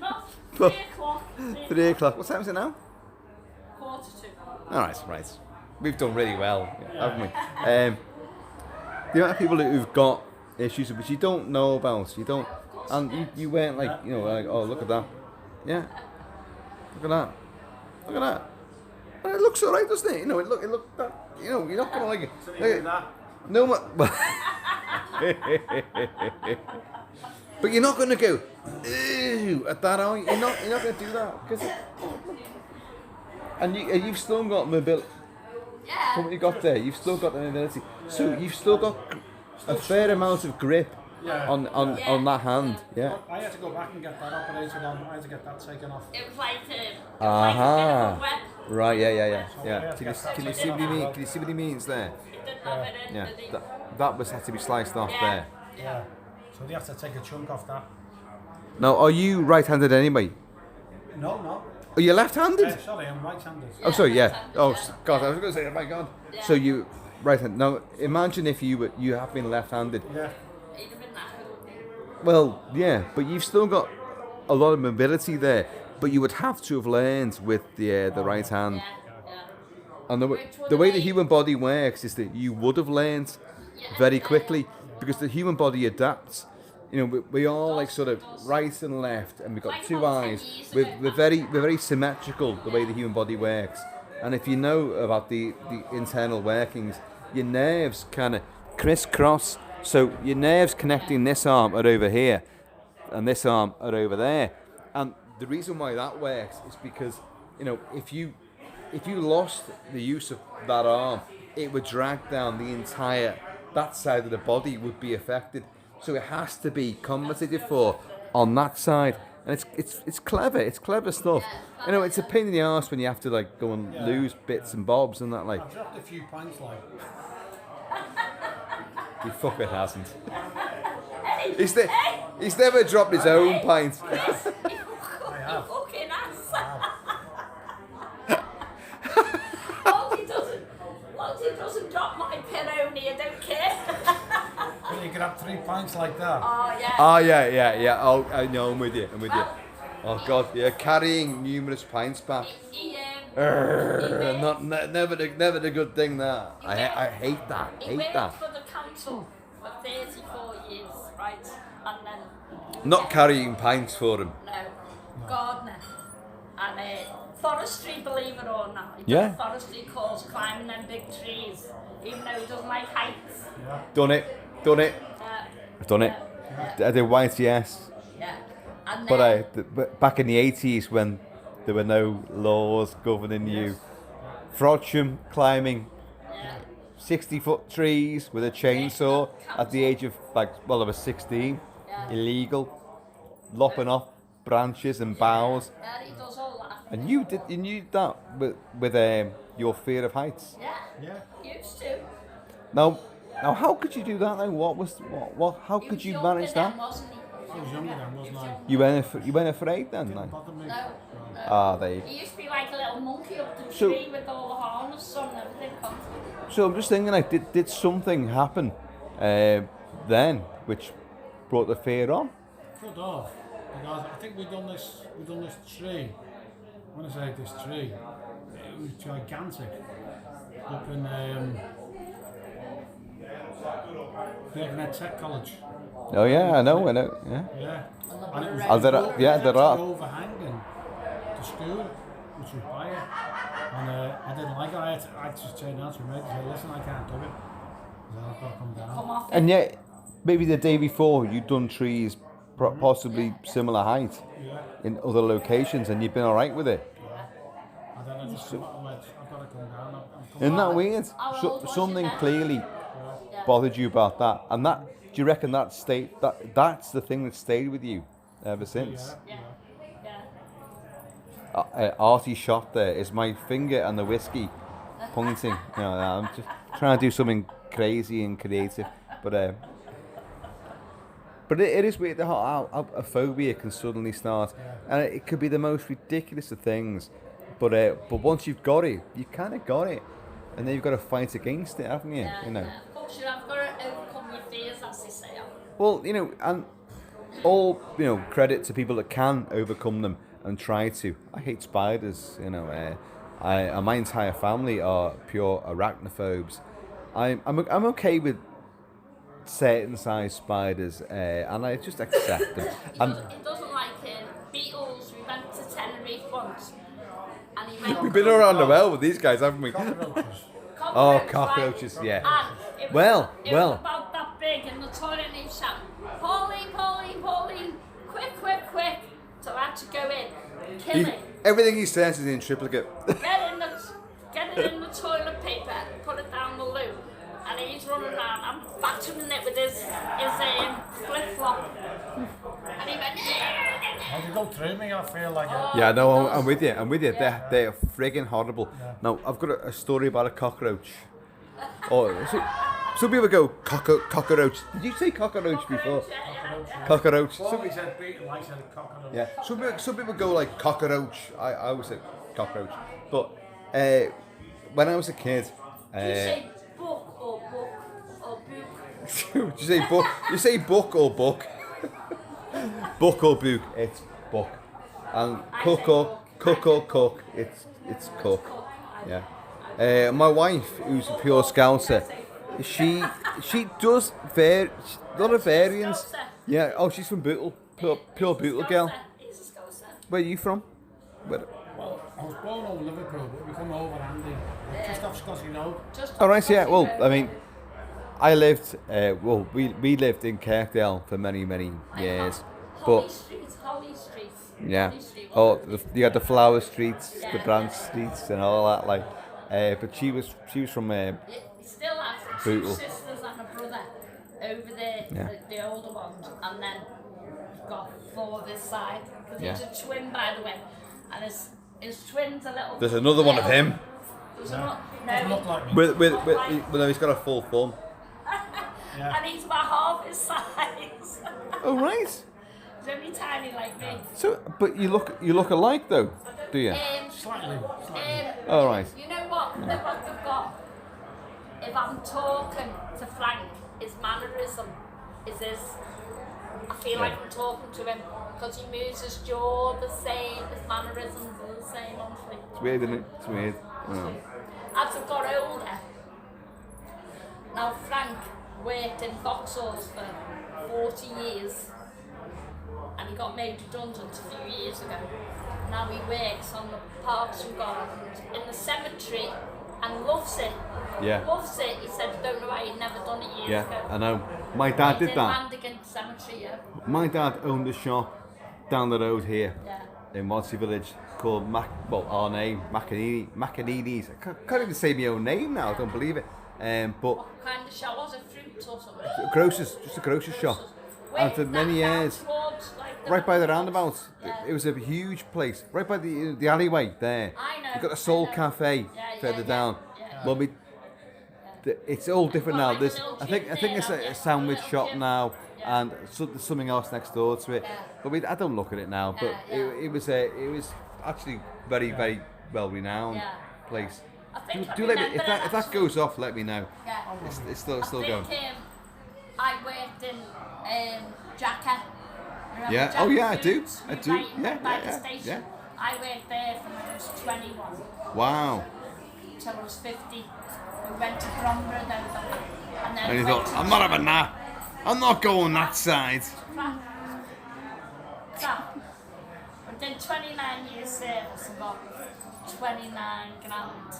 S2: Not
S1: But-
S2: 3 o'clock.
S1: 3 o'clock. What time is it now?
S2: 1:45.
S1: All right. We've done really well, haven't we? The amount of people who've got issues which you don't know about, and you weren't like, like, oh, look at that, yeah, look at that. And it looks alright, doesn't it? It look that, you're not gonna like it. No, but you're not gonna go, ew, at that, are you? You're not gonna do that, because. And you've still got mobility.
S2: Yeah.
S1: From what you got there, you've still got the mobility. So you've still got a fair amount of grip on that hand. Yeah.
S3: I had to go back and get that operated on. I had to get that taken off.
S2: It was like a bit
S1: Aha.
S2: of a web.
S1: Right. Yeah.
S3: So
S1: Can you see what he means? Can you see what he means there?
S2: It didn't have it in,
S1: Yeah.
S2: did he?
S1: That was had to be sliced off
S2: Yeah.
S1: there.
S3: Yeah. So they have to take a chunk off that.
S1: Now, are you right-handed anyway?
S3: No.
S1: Are you left-handed?
S3: Sorry, I'm right-handed.
S1: Oh, sorry. Yeah.
S2: left-handed,
S1: Oh,
S2: yeah.
S1: God, I was going to say, oh my God.
S2: Yeah.
S1: So you right-handed. Now, imagine if you have been left-handed.
S3: Yeah.
S2: He'd have been knackered.
S1: Well, yeah, but you've still got a lot of mobility there. But you would have to have learned with the right hand.
S2: Yeah.
S1: And the
S2: Which would
S1: way the
S2: have
S1: human body works is that you would have learned very quickly, because the human body adapts. We all like sort of right and left, and we've got
S2: Like
S1: 2
S2: about 10
S1: eyes.
S2: years
S1: We're
S2: ago.
S1: very symmetrical the way the human body works. And if you know about the internal workings, your nerves kind of crisscross. So your nerves connecting this arm are over here, and this arm are over there. And the reason why that works is because, you know, if you lost the use of that arm, it would drag down the entire, that side of the body would be affected. So it has to be compensated for on that side. And it's clever. It's clever stuff. You know, it's a pain in the arse when you have to like go and lose bits and bobs and that. Like,
S3: I've dropped a few pints, like.
S1: he fucking hasn't. He's never dropped his own pint.
S3: I have.
S2: Fucking ass. Long as he doesn't drop my Peroni, I don't care.
S3: Well, you can have 3 pints like that.
S2: Oh yeah.
S1: Oh yeah. Oh, I know. I'm with you. Oh God, yeah, carrying numerous pints back. Never the good thing. That I hate that.
S2: He worked for the council for 34 years, right? And then
S1: Not carrying pints for him.
S2: no, gardener and forestry, believe it or not. He
S1: Yeah.
S2: does forestry course, climbing them big trees, even though he doesn't like heights.
S3: Yeah.
S1: Done it. I've done it. I did YTS.
S2: Yeah. And
S1: But back in the 80s when there were no laws governing you, Frodsham climbing 60-foot trees with a chainsaw at the age of I was 16, illegal, lopping off branches and boughs.
S2: Yeah, he does all that.
S1: And you did that with your fear of heights.
S3: Yeah.
S2: Used to.
S1: Now how could you do that? Now how could you manage that?
S2: Wasn't he?
S3: I was younger then, wasn't I?
S1: You weren't afraid then?
S3: Didn't
S1: Like?
S3: bother me.
S2: No.
S1: There you
S2: He used to be like a little monkey up the
S1: So-
S2: tree with all the harness on and everything.
S1: So I'm just thinking, like, did something happen then which brought the fear on?
S3: Could have. Because I think we done this tree. When I say this tree, it was gigantic. Up in Birkenhead Tech College.
S1: Oh yeah, I know, yeah.
S3: Yeah. And it was
S1: Oh, there are- yeah, there are.
S3: overhanging the school, which was by it. And I didn't like it. I just turned out to my mate and said, listen, I can't do it. So I've got to come down.
S2: Come off.
S1: And yet, maybe the day before you'd done trees possibly similar height
S3: Yeah.
S1: in other locations, and you've been all right with it.
S3: And then I just went, I've got to come down. I'm coming
S1: Isn't that
S3: down.
S1: weird?
S2: How old was
S1: Something
S2: you then?
S1: clearly bothered you about that, and that. Do you reckon that's the thing that stayed with you ever since?
S3: Yeah.
S1: Artie shot there is my finger and the whiskey pointing. You know, I'm just trying to do something crazy and creative, but it is weird how a phobia can suddenly start, and it could be the most ridiculous of things, but once you've got it, you kind of got it, and then you've got to fight against it, haven't you? You know.
S2: Yeah. Of course, you have got to overcome your fears, as they say.
S1: Well, you know, and all credit to people that can overcome them and try to. I hate spiders, you know. And my entire family are pure arachnophobes. I'm okay with certain size spiders, and I just accept them.
S2: He doesn't like beetles. We went to Tenerife once, and he went.
S1: We've been around the world with these guys, haven't we?
S3: Cockroaches.
S1: Oh, cockroaches, yeah.
S2: And it
S1: Well.
S2: was about that big in the toilet, and he shouted, Pauline, quick. So I had to go in, kill it,
S1: Everything he says is in triplicate.
S2: get it in the toilet paper, put it down the loo, and he's running around. I'm battering it with his flip flop, and he went.
S3: How do you go through me? I feel like it.
S1: Yeah, no, I'm with you. They're friggin' horrible. Now, I've got a story about a cockroach. Some people go cockroach. Did you say cockroach before? Cockroach.
S3: Somebody said beetle, I said cockroach.
S1: Yeah. Some people go like cockroach. I always say cockroach. But when I was a kid,
S2: Do you say book or book?
S1: did you say book? You say book or book? Book or book? It's book. And cook or cook? It's cook. Yeah. My wife, who's a pure Scouser, she does a lot of variants. Yeah. Oh, she's from Bootle. Pure Bootle girl.
S2: He's a Scouser.
S1: Where are you from? Where?
S3: Well, I was born over Liverpool, but we come over Andy, just off Scotty Road.
S1: All right, yeah. Well, I mean, I lived. We lived in Kirkdale for many years,
S2: Holly Street.
S1: yeah.
S2: Holly Street,
S1: Oh, you had the flower streets, the branch streets, and all that. Like, but she was from.
S2: You still have two
S1: Bootle.
S2: sisters and a brother over there,
S1: Yeah.
S2: the older ones, and then you've got four this side. Because
S1: Yeah.
S2: he's a twin, by the way, and his twin's a little.
S1: There's another one of him.
S2: There's
S3: Doesn't
S2: no,
S3: look like me.
S1: Well, he's got a full thumb.
S3: Yeah.
S2: and he's about half his size.
S1: Oh right.
S2: He's only tiny like me.
S1: So, but you look alike though, do you?
S3: Slightly.
S1: All right.
S2: You know what? What they've got. If I'm talking to Frank, his mannerism is his. I feel like I'm talking to him because he moves his jaw the same, his mannerisms are the same, honestly.
S1: It's weird, isn't it? It's weird. Yeah.
S2: As I've got older, now Frank worked in Vauxhall for 40 years and he got made redundant a few years ago. Now he works on the Parks and Gardens in the cemetery and loves it.
S1: Yeah.
S2: Loves it. He said, don't know why he'd never done it years
S1: Yeah,
S2: ago.
S1: I know. My dad
S2: He
S1: did that.
S2: Mandigan Cemetery, yeah.
S1: My dad owned a shop down the road here
S2: Yeah.
S1: in Wadsey Village called our name, Macanini's. I can't even say my own name now, I don't believe it. But
S2: What kind of shop was it? Fruit or something?
S1: just a grocer's shop.
S2: Where
S1: And for
S2: is
S1: many
S2: that? Down
S1: years,
S2: towards, like,
S1: right by the roundabout,
S2: Yeah.
S1: it was a huge place, right by the alleyway there.
S2: I know,
S1: You've got
S2: I
S1: a Soul
S2: know.
S1: Cafe
S2: Yeah,
S1: further
S2: yeah,
S1: down.
S2: yeah.
S1: Well, it's all different
S2: got
S1: now.
S2: like a
S1: There's,
S2: little
S1: I think
S2: gym
S1: it's
S2: there,
S1: a
S2: yeah.
S1: sandwich
S2: A little
S1: shop
S2: gym.
S1: now,
S2: Yeah.
S1: and there's something else next door to it.
S2: Yeah.
S1: But I don't look at it now. But
S2: Yeah, yeah.
S1: it was actually very well renowned
S2: Yeah.
S1: place.
S2: I think I
S1: Do let me
S2: remember
S1: if that
S2: actually.
S1: goes off, let me know.
S2: Yeah.
S1: It's still
S2: I think,
S1: going.
S2: I worked in Jacka. Remember
S1: Yeah.
S2: Jacka
S1: Oh yeah, I do.
S2: Foods?
S1: I
S2: Right
S1: do.
S2: in-
S1: Yeah,
S2: by the
S1: yeah,
S2: station.
S1: yeah.
S2: I worked there from when I was 21
S1: Wow.
S2: till I was 50. We went to Bromborough then, and then
S1: And you
S2: went
S1: thought,
S2: to
S1: I'm not having that. I'm not going that side.
S2: Crap. I did 29 years service and got 29 grand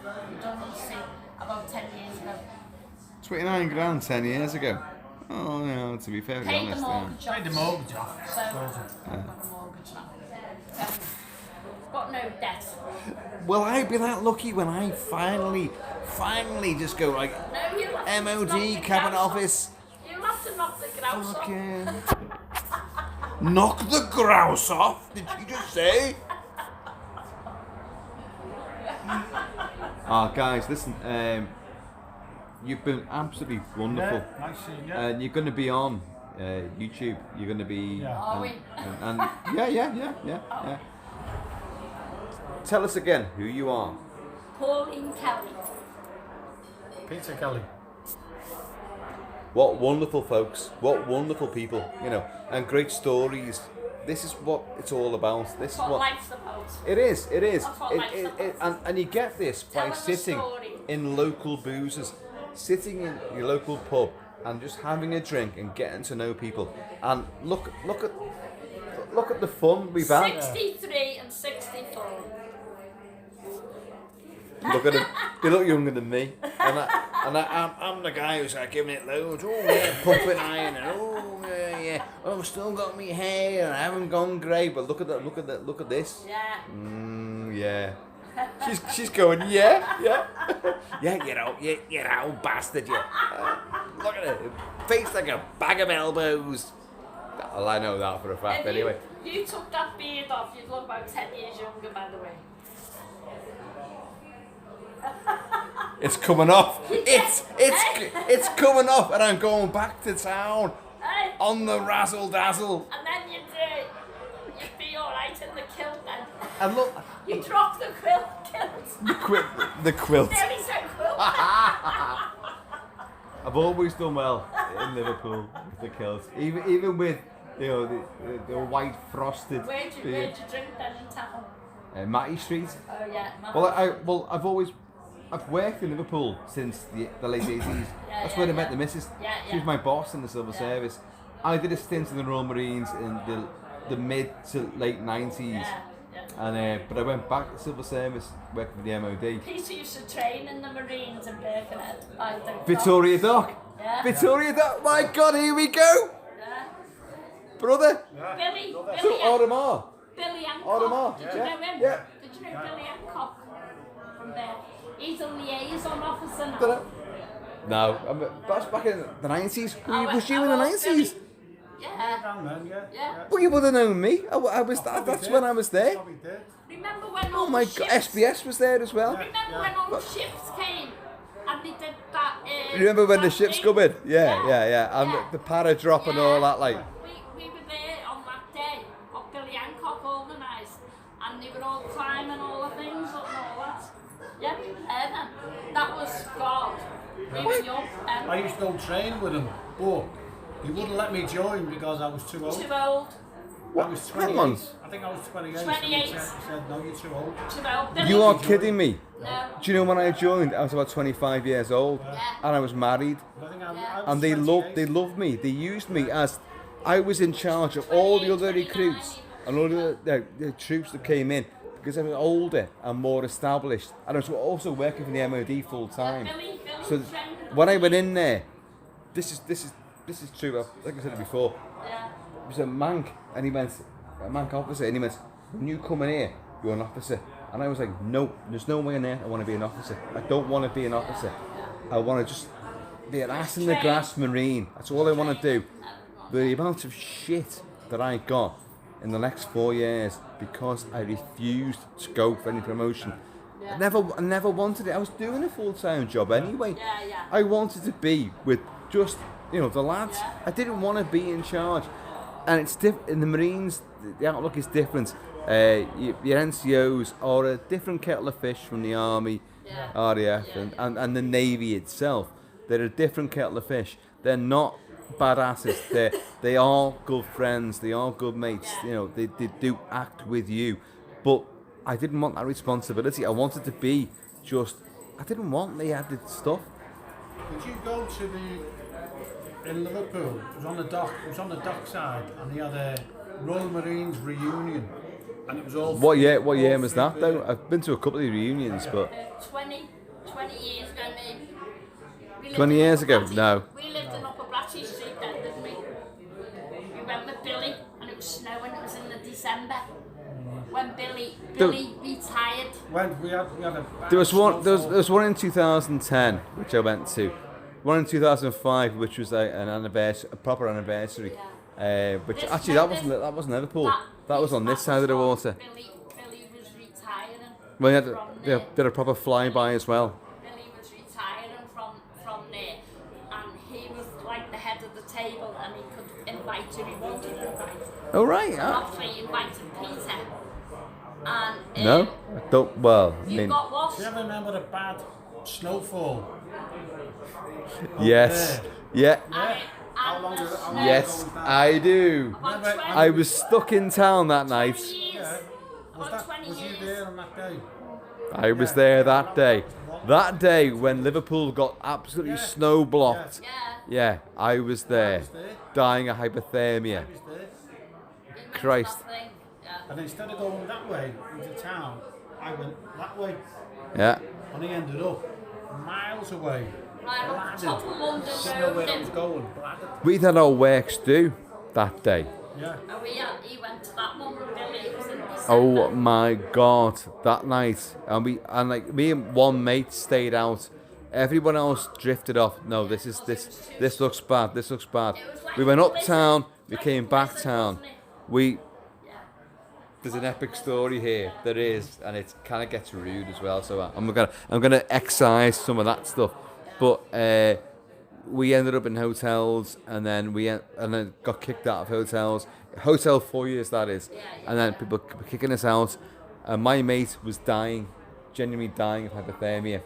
S2: redundancy about 10 years ago.
S1: 29 grand 10 years ago. Oh, yeah, to be fairly
S2: Paid the
S1: honest.
S2: mortgage
S3: Paid the mortgage off.
S2: So, I've got a mortgage now. Got no debt.
S1: Will I be that lucky when I finally just go like
S2: No, you have to knock
S1: MOD,
S2: the
S1: Cabinet
S2: grouse
S1: Office?
S2: off. You have to knock the grouse off.
S1: Fucking knock the grouse off? Did you just say? Guys, listen. You've been absolutely wonderful,
S3: Yeah, nice seeing you.
S1: and you're going to be on YouTube. You're going to be.
S3: Yeah.
S2: Are we?
S1: And yeah. Tell us again who you are.
S2: Pauline Kelly.
S3: Peter Kelly.
S1: What wonderful folks, what wonderful people, you know, and great stories. This is what it's all about. This is
S2: What
S1: what
S2: life's about.
S1: it is. It is.
S2: That's what life's about.
S1: And you get this by
S2: Tell us a
S1: sitting
S2: story.
S1: in local boozers, sitting in your local pub and just having a drink and getting to know people. And look at the fun we've had.
S2: 63 and 64.
S1: Look at them. They look younger than me, and I'm the guy who's like giving it loads. Oh yeah, pumping iron, and oh yeah. Oh, I've still got me hair, and I haven't gone grey. But look at this.
S2: Yeah.
S1: Yeah. She's going, yeah. Yeah, you old bastard, you. Look at it, face like a bag of elbows. Well, I know that for a fact,
S2: If
S1: anyway.
S2: you took that beard off, you'd look about 10 years younger, by the way.
S1: It's coming off. It's coming off, and I'm going back to town
S2: Hey,
S1: on the razzle dazzle.
S2: and then you'd be alright in the kilt then.
S1: And look,
S2: You drop the kilt.
S1: the quilt.
S2: Nearly said quilt.
S1: I've always done well in Liverpool with the kilts, even with the white frosted.
S2: Where'd you drink then in town?
S1: Matty Street.
S2: Oh yeah.
S1: I've worked in Liverpool since the late 80s. That's where I met the missus.
S2: Yeah,
S1: She was
S2: yeah.
S1: my boss in the civil service. I did a stint in the Royal Marines in the mid to late 90s.
S2: Yeah,
S1: And but I went back to civil service, working for the MOD.
S2: Peter used to train in the Marines in Birkenhead. I think.
S1: Victoria Dock.
S2: Yeah.
S1: Victoria Dock. My God, here we go,
S2: Yeah.
S1: brother.
S2: Billy.
S1: So
S2: Billy.
S1: Audemars.
S2: Billy Hancock.
S1: Audemars.
S2: Did you know him?
S1: Yeah.
S2: Did you know Billy Hancock from there? He's a liaison officer now.
S1: Dunno. No, that's back in the 90s. Was you in the 90s?
S2: Billy. Yeah.
S3: Around then, yeah.
S2: Yeah.
S1: Well, you would have known me. I was. That's when I was there.
S3: Probably did.
S2: Remember when
S1: Oh
S2: all
S1: my
S2: the
S1: God,
S2: ships,
S1: SBS was there as well.
S2: remember when all the ships came and they did that?
S1: Remember when the
S2: that
S1: ships
S2: thing?
S1: come in? Yeah. And
S2: Yeah.
S1: the para drop and all that, like.
S2: We were there on that day, what Billy Hancock organised, and they were all climbing all the things up and all that. Yeah, then. That was God. We were young.
S3: I used to go train with him, but he wouldn't let me join because I was too old.
S2: Too old.
S3: I was 28.
S1: Hang on.
S3: I think I was 28.
S2: 28.
S3: He said, no, you're too old.
S2: Too old. Billy.
S1: You are kidding me.
S2: No.
S1: Do you know when I joined? I was about 25 years old,
S2: Yeah.
S1: and I was married.
S3: I think
S2: Yeah.
S3: I was
S1: And they
S3: 28.
S1: loved me. They used me as I was in charge of all the other recruits and all the troops that came in because I was older and more established, and I was also working for the MOD full time.
S2: Billy
S1: So
S2: trained
S1: when I went in there, this is true. Like I said it before,
S2: Yeah.
S1: it was a Manc, and he went a Manc officer, and he went, when you come in here, you're an officer. And I was like, no, there's no way in there I want to be an officer. I don't want to be an officer. I want to just be an ass in the grass Marine. That's all I want to do. The amount of shit that I got in the next 4 years because I refused to go for any promotion. I never wanted it. I was doing a full-time job anyway.
S2: Yeah.
S1: I wanted to be with just, the lads.
S2: Yeah.
S1: I didn't want to be in charge. And it's in the Marines, the outlook is different. Your NCOs are a different kettle of fish from the Army,
S2: Yeah.
S1: RAF, and the Navy itself. They're a different kettle of fish. They're not badasses. They are good friends. They are good mates.
S2: Yeah.
S1: They do act with you. But I didn't want that responsibility. I wanted to be just. I didn't want the added stuff.
S3: Did you go to in Liverpool? It was on the dock. It was on the dock side, and they had a Royal Marines reunion, and it was all.
S1: What year
S3: all
S1: was
S3: free
S1: that though?
S3: beer.
S1: I've been to a couple of reunions, but
S2: 20 years ago, maybe. We lived
S1: 20
S2: in
S1: years
S2: Upper
S1: ago?
S2: Bratty-
S1: No.
S2: We lived in Upper Bratty Street then, didn't we? We went with Billy, and it was snowing. It was in the December when Billy retired.
S3: When we had a
S1: there was one. There
S3: snowfall.
S1: was one in 2010 which I went to. One in 2005 which was an anniversary, a proper anniversary. Which
S2: This
S1: actually
S2: meant
S1: that wasn't Liverpool. That was on this side of the water.
S2: Billy was retiring.
S1: Well,
S2: from
S1: they
S2: there.
S1: did a proper flyby as well.
S2: Billy was retiring from there, and he was like the head of the table, and he could invite who he wanted to invite.
S1: Oh right.
S2: And obviously he invited Peter. And
S1: No, I don't. Well, I
S2: you
S1: mean,
S2: got what?
S3: Do you ever remember the bad snowfall?
S1: yes, yeah,
S2: And
S3: How long
S2: the
S3: did it- how long
S2: snow-
S1: yes,
S3: was that?
S1: I do.
S2: About
S3: Remember,
S2: 20
S1: I was stuck in town that
S2: 20
S1: night.
S2: years.
S3: Yeah. Was
S2: About 20
S3: you
S2: years.
S3: there on that day?
S1: I was there that day. That day when Liverpool got absolutely
S3: Yeah.
S1: snow blocked.
S2: Yeah.
S1: Yeah, I was there,
S3: was there.
S1: dying of hypothermia.
S3: I was there.
S2: he remembers
S1: Christ.
S2: that thing. Yeah.
S3: And instead of going that way into town, I went that way,
S1: Yeah,
S3: and he ended up miles away.
S2: Right up the top of London
S3: Didn't know where I
S2: Road.
S3: was going, but I did.
S1: we had our works due that day.
S3: Yeah.
S2: And he went to that one with Billy. It was in December.
S1: Oh my God, that night, and me and one mate stayed out. Everyone else drifted off. No, this looks bad. This looks bad.
S2: It was like
S1: We went
S2: a
S1: uptown.
S2: blizzard.
S1: We
S2: Like
S1: came
S2: a
S1: back
S2: blizzard,
S1: town.
S2: wasn't it?
S1: We
S2: Yeah.
S1: there's an epic story here. There is, and it kind of gets rude as well. So I'm gonna excise some of that stuff. But we ended up in hotels, and then got kicked out of hotels. Hotel foyers, that is. And then people were kicking us out. And my mate was dying, genuinely dying of hypothermia,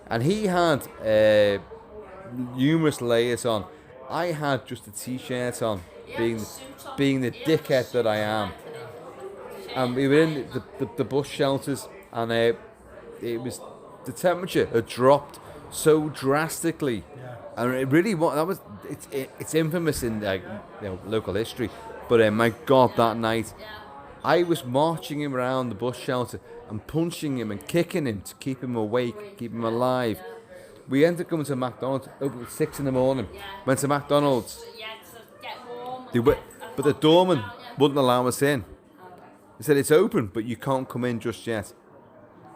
S1: and he had numerous layers on. I had just a t-shirt on,
S2: He had
S1: being
S2: the suit on.
S1: being the
S2: He had the
S1: dickhead
S2: suit
S1: that I
S2: on,
S1: am.
S2: Anthony.
S1: And we were in the bus shelters, and it was the temperature had dropped so drastically, and it really it's infamous in local history. But my God, that night,
S2: Yeah.
S1: I was marching him around the bus shelter and punching him and kicking him to keep him awake, keep him alive. We ended up going to McDonald's, open at 6 in the morning. Went to McDonald's.
S2: To get warm.
S1: But the doorman wouldn't allow us in. He said, it's open, but you can't come in just yet.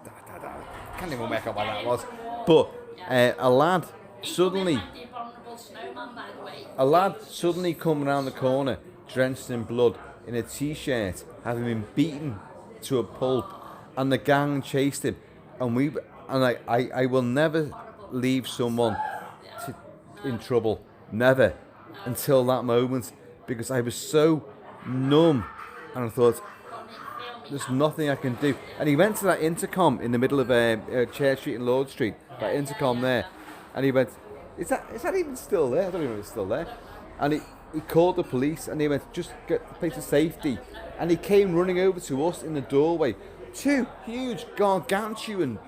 S1: I can't even make up what that was. But a lad suddenly come around the corner, drenched in blood, in a t-shirt, having been beaten to a pulp, and the gang chased him. I will never leave someone in trouble, never, until that moment, because I was so numb, and I thought, there's nothing I can do. And he went to that intercom in the middle of Church Street and Lord Street, that intercom there, and he went, is that even still there? I don't even know if it's still there. And he called the police, and he went, just get the place of safety. And he came running over to us in the doorway. 2 huge gargantuan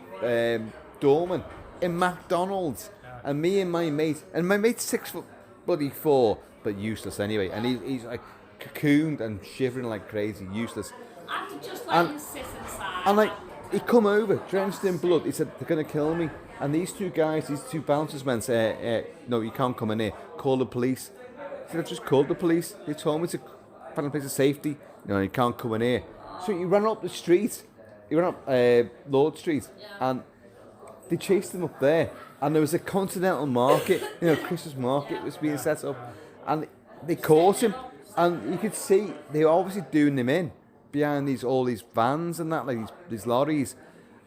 S1: doormen in McDonald's. And me and my mate's 6'4", but useless anyway. And he's like cocooned and shivering like crazy, useless.
S2: I could just let him sit inside.
S1: And like, he come over, drenched in blood. He said, they're going to kill me. And these 2 guys, these 2 bouncers went, no, you can't come in here. Call the police. I said, I've just called the police. They told me to find a place of safety. No, you can't come in here. So he ran up the street. He ran up Lord Street. And they chased him up there. And there was a continental market, Christmas market was being set up. And they caught him. And you could see they were obviously doing him in behind all these vans and that, like these lorries.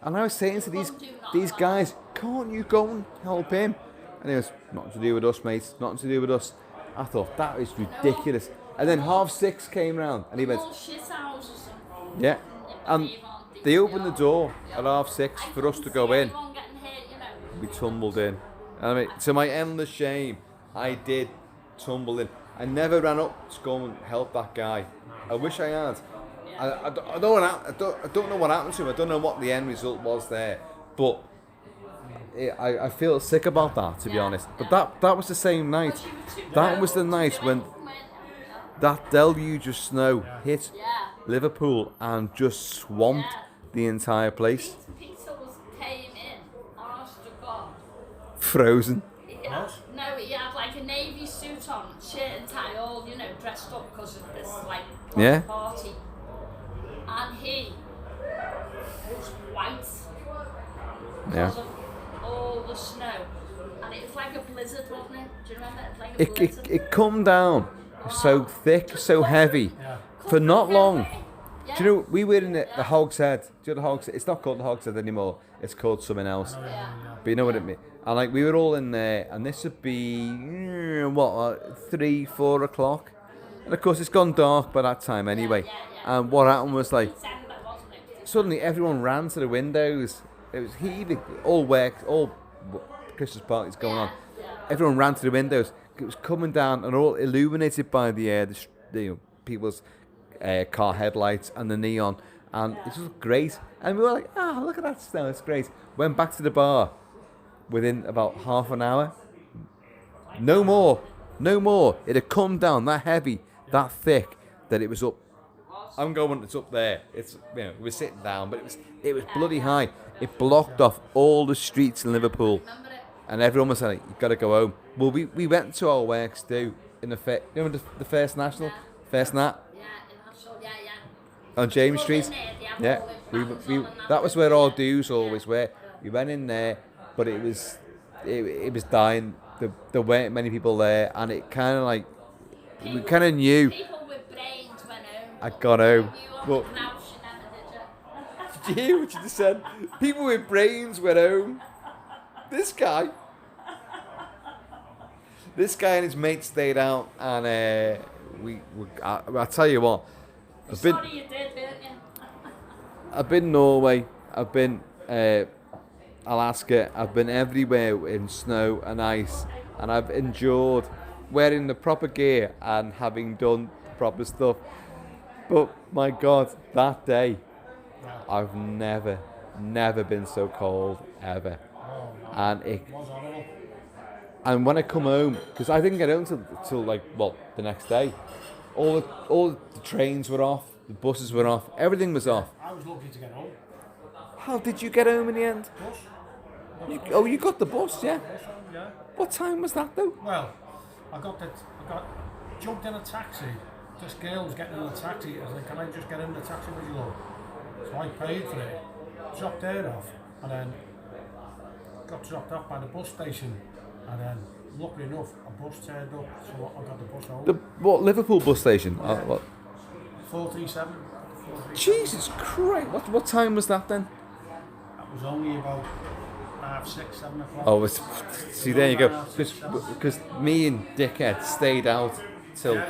S1: And I was saying to these guys, can't you go and help him? And he was, nothing to do with us, mate, nothing to do with us. I thought, that is ridiculous. And then 6:30 came round, and he went, yeah. And they opened the door at 6:30 for us to go in. We tumbled in. I mean, to my endless shame, I did tumble in. I never ran up to go and help that guy. I wish I had. I don't know what happened to him. I don't know what the end result was there. But I feel sick about that, to be honest. But that was the same night. That was the night when that deluge of snow hit Liverpool and just swamped the entire place.
S2: Peter came in, honest to God.
S1: Frozen.
S2: No, he had like a navy suit on, shirt and tie, all, dressed up because of this party. And he was white because of all the snow. And it was like a blizzard, wasn't it? Do you remember? It was like a blizzard.
S1: It come down so thick, so heavy, for not long. Yeah. Do you know, we were in the Hogshead. Do you know the Hogshead? It's not called the Hogshead anymore. It's called something else. But you know what it means. And like, we were all in there, and this would be, 3, 4 o'clock. And of course, it's gone dark by that time anyway. And what happened was, like, suddenly everyone ran to the windows. It was heaving. All Christmas parties going on. Everyone ran to the windows. It was coming down and all illuminated by the people's car headlights and the neon. And it was great. And we were like, look at that snow. It's great. Went back to the bar within about half an hour. No more. It had come down that heavy, that thick, that it was up. I'm going, it's up there. It's, we're sitting down, but it was bloody high. It blocked off all the streets in Liverpool, and everyone was like, "You got to go home." Well, we went to our works too in the First National, First Nat, on James Street. Yeah, we that was where our dues always were. We went in there, but it was dying. There weren't many people there, and it kind of like we kind of knew.
S2: People with brains went home.
S1: I got home.
S2: But
S1: did you hear what you just said? People with brains went home. This guy and his mate stayed out, and I tell you what,
S2: sorry you did, didn't you?
S1: I've been Norway, I've been Alaska, I've been everywhere in snow and ice, and I've endured wearing the proper gear and having done proper stuff. But my God, that day, I've never been so cold ever. And when I come home, because I didn't get home till the next day, all the trains were off, The buses were off. Everything was off.
S3: I was lucky to get home.
S1: How did you get home in the end?
S3: Bus.
S1: You got the bus, yeah?
S3: Bus home, yeah.
S1: What time was that though?
S3: Well, I jumped in a taxi. This girl was getting in a taxi. I was like, can I just get in the taxi with you, love? So I paid for it, dropped her off, and then got dropped off by the bus station. And then, luckily enough, a bus turned up, so I got the bus home.
S1: What Liverpool bus station?
S3: Yeah.
S1: What?
S3: 437.
S1: Jesus Christ! What time was that then?
S3: That was only about 6, 7 o'clock.
S1: Oh, see, there you go. Because me and Dickhead stayed out till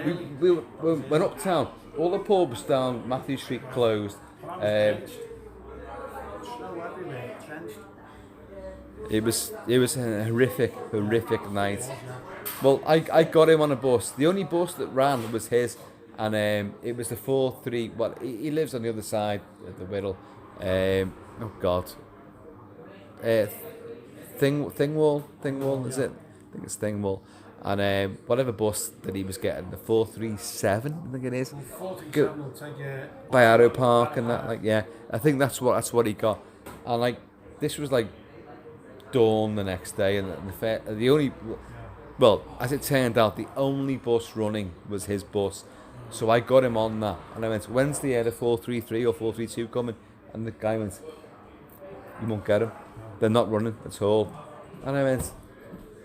S1: we went uptown. All the pubs down Matthew Street closed.
S3: Snow everywhere, trenched.
S1: It was a horrific night. Well, I got him on a bus. The only bus that ran was his, and it was the 4-3. Well, he lives on the other side of the Whittle. Oh God. Thingwall, is it? I think it's Thingwall. And whatever bus that he was getting, the 437, I think it is.
S3: 437 will take you
S1: by Arrow Park and that, like, yeah. I think that's what he got. And like, this was like dawn the next day, and the only, well, as it turned out, the only bus running was his bus. So I got him on that, and I went, when's the 433 or 432 coming? And the guy went, you won't get them. They're not running at all. And I went,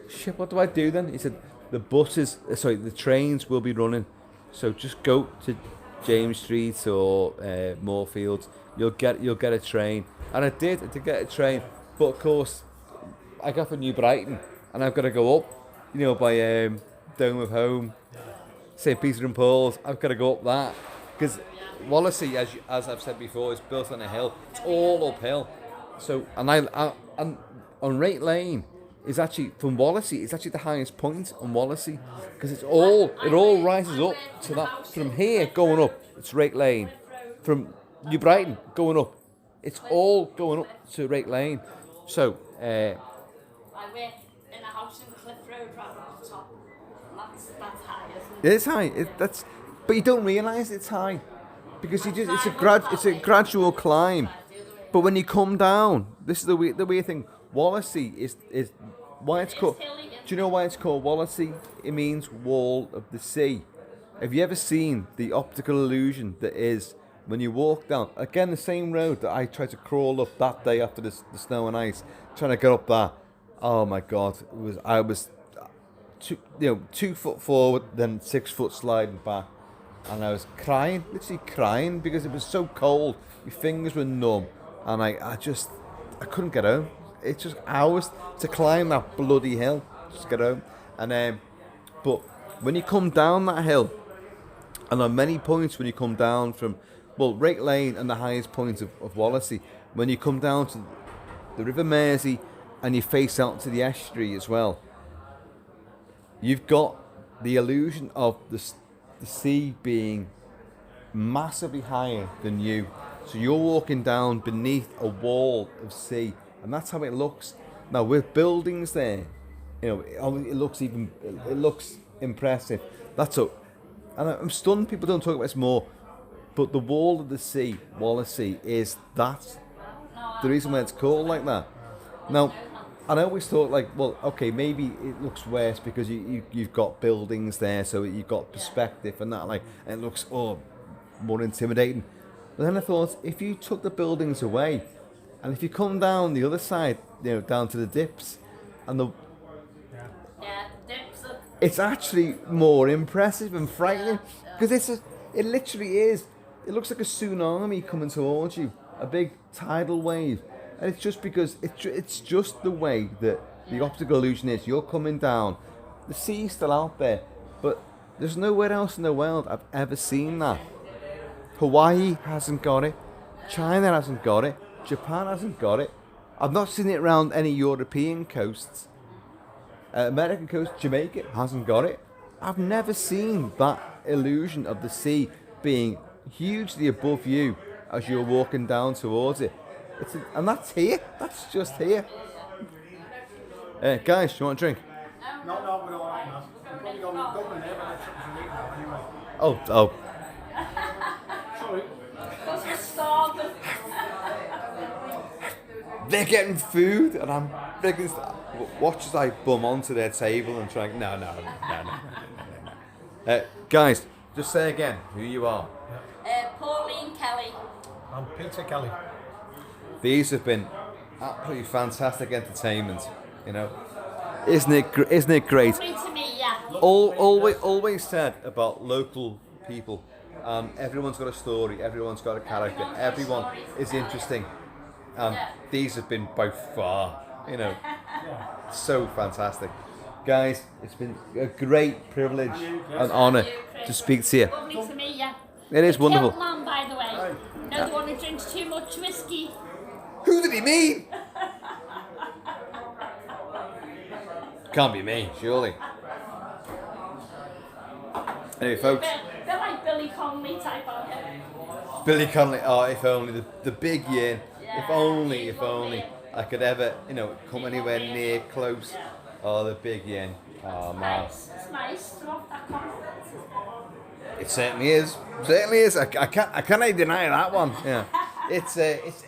S1: shit, what do I do then? He said, the trains will be running. So just go to James Street or Moorfields. You'll get a train. And I did get a train. But of course, I got for New Brighton, and I've got to go up, by Dome of Home, St. Peter and Paul's. I've got to go up that. Because Wallasey, as I've said before, is built on a hill. It's all uphill. So, and on Rate Lane is actually, from Wallasey, it's actually the highest point on Wallasey, because it all rises up to that. From here going up, it's Rate Lane. From New Brighton going up, it's all going up to Rate Lane. So,
S2: I work in a house in Cliff Road right at the top. That's high, isn't it?
S1: It is high. But you don't realise it's high, because it's a gradual climb. But when you come down, this is the weird thing. Wallasey is why it's called. Do you know why it's called Wallasey? It means wall of the sea. Have you ever seen the optical illusion that is when you walk down again the same road that I tried to crawl up that day after the snow and ice, trying to get up that? Oh my God! I was 2 foot forward, then 6 foot sliding back, and I was crying, literally crying, because it was so cold. My fingers were numb, and I couldn't get home. It's just hours to climb that bloody hill, just get home. And but when you come down that hill, and on many points when you come down from, Rake Lane and the highest point of Wallasey, when you come down to the River Mersey and you face out to the estuary as well, you've got the illusion of the sea being massively higher than you. So you're walking down beneath a wall of sea, and that's how it looks. Now with buildings there, it looks impressive. And I'm stunned people don't talk about this more. But the wall of the sea, Wallasey, is that the reason why it's called like that. Now, I always thought maybe it looks worse because you've got buildings there, so you've got perspective and that, and it looks more intimidating. But then I thought, if you took the buildings away, and if you come down the other side, down to the dips, and the
S2: dips are...
S1: it's actually more impressive and frightening, because it literally is. It looks like a tsunami coming towards you, a big tidal wave, and it's just because it's just the way that the optical illusion is. You're coming down, the sea's still out there, but there's nowhere else in the world I've ever seen that. Hawaii hasn't got it, China hasn't got it, Japan hasn't got it. I've not seen it around any European coasts. American coast, Jamaica hasn't got it. I've never seen that illusion of the sea being hugely above you as you're walking down towards it. And that's here. That's just here. Guys, do you want a drink?
S3: No, we're all right, man. I'm probably going to Dublin here, but I have something to eat now anyway.
S1: Oh. they're getting food, and I'm freaking watch as I bum onto their table and try. No. Guys, just say again who you are.
S2: Pauline Kelly.
S3: I'm Peter Kelly.
S1: These have been absolutely fantastic entertainment. You know, isn't it great?
S2: Lovely to meet ya.
S1: Always said about local people. Everyone's got a story. Everyone's got a character. Everyone is interesting. These have been by far, you know, so fantastic. Guys, it's been a great privilege and honour to speak to you.
S2: Lovely to meet ya.
S1: It is wonderful.
S2: KILT-MAN, by the way. No one who drinks too much whiskey.
S1: Who did he mean? Can't be me, surely. Anyway, folks.
S2: They're like Billy Connolly type, aren't they?
S1: Billy Connolly, oh, if only the big yin.
S2: Yeah,
S1: If only I could ever, you know, come anywhere near close. Oh, the big yin. Oh man.
S2: It's nice to have that confidence.
S1: It certainly is. Certainly is. I can't deny that one. Yeah. It's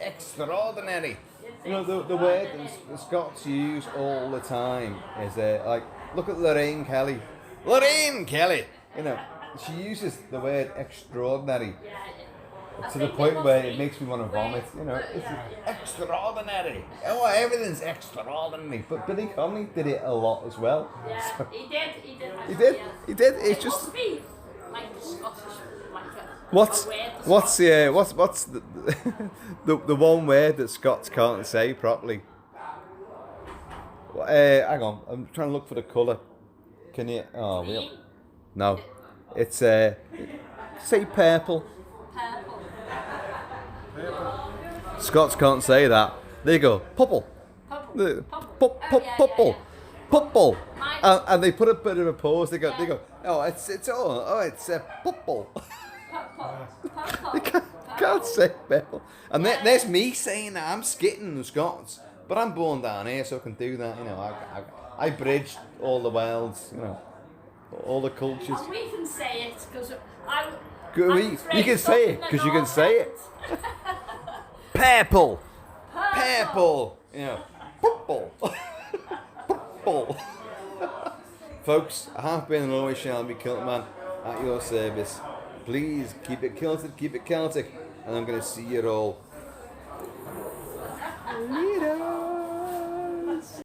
S1: extraordinary. You know, the word the Scots use all the time is like, look at Lorraine Kelly. Lorraine Kelly! You know, she uses the word extraordinary to the point where it makes me want to vomit. You know, it's extraordinary. Oh, everything's extraordinary. But Billy Connolly did it a lot as well.
S2: Yeah,
S1: So,
S2: he did.
S1: he did. It's
S2: It
S1: just.
S2: must be like the Scottish, like a
S1: What's
S2: a word.
S1: the one word that Scots can't say properly? Hang on, I'm trying to look for the colour. Can you? Oh,
S2: Green,
S1: no. It's say purple.
S2: purple.
S1: Scots can't say that. There you go. Purple.
S2: Purple.
S1: Purple. Purple.
S2: Mine-
S1: And they put a bit of a pause. They go. Oh, it's purple.
S2: Purple.
S1: You can't say purple. And there's me saying that. I'm skitting the Scots, but I'm born down here, so I can do that. You know, I bridged all the worlds. You know, all the cultures.
S2: And we can say it because
S1: You can say it because you can say it. Purple. Purple. You know, purple. Purple. Folks, I have been and always shall be KILT-MAN at your service. Please keep it kilted, keep it Celtic, and I'm going to see you all